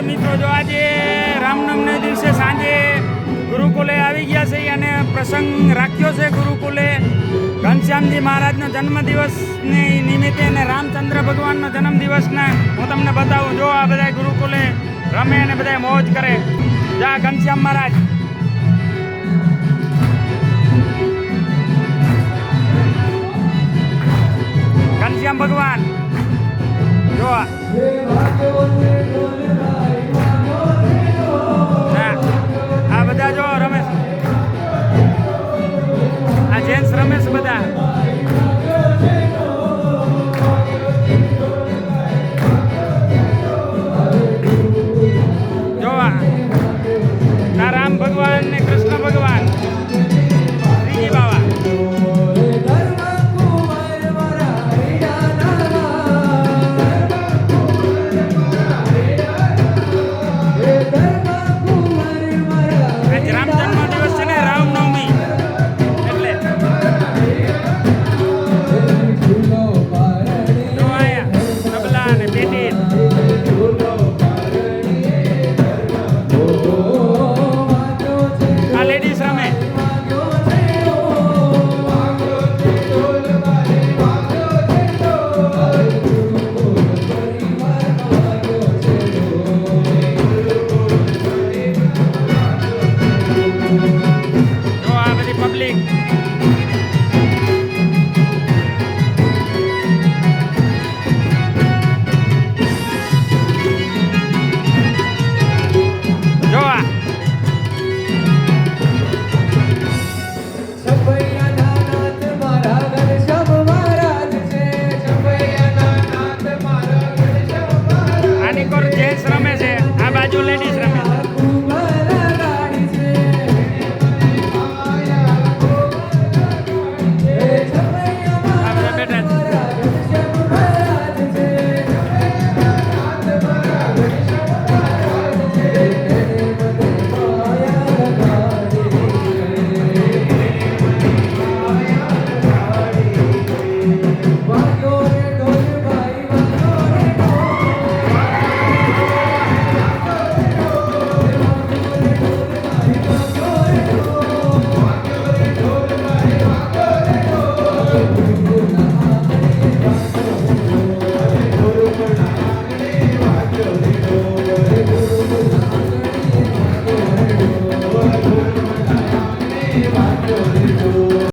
મિત્રો, જો આજે રામનવમીને દિવસે સાંજે ગુરુકુલે આવી ગયા છે અને પ્રસંગ રાખ્યો છે ગુરુકુલે ઘનશ્યામજી મહારાજનો જન્મદિવસને નિમિત્તે અને રામચંદ્ર ભગવાનનો જન્મદિવસના હું તમને બતાવું. જો આ બધા ગુરુકુલે રમે અને બધા મોજ કરે. જા ઘનશ્યામ મહારાજ, ઘનશ્યામ ભગવાન જો આ બધા જો રમેશ, આ જેન્ટ્સ રમેશ બધા. જો આ રામ ભગવાન ને કૃષ્ણ ભગવાન, શ્રીજી બાવા.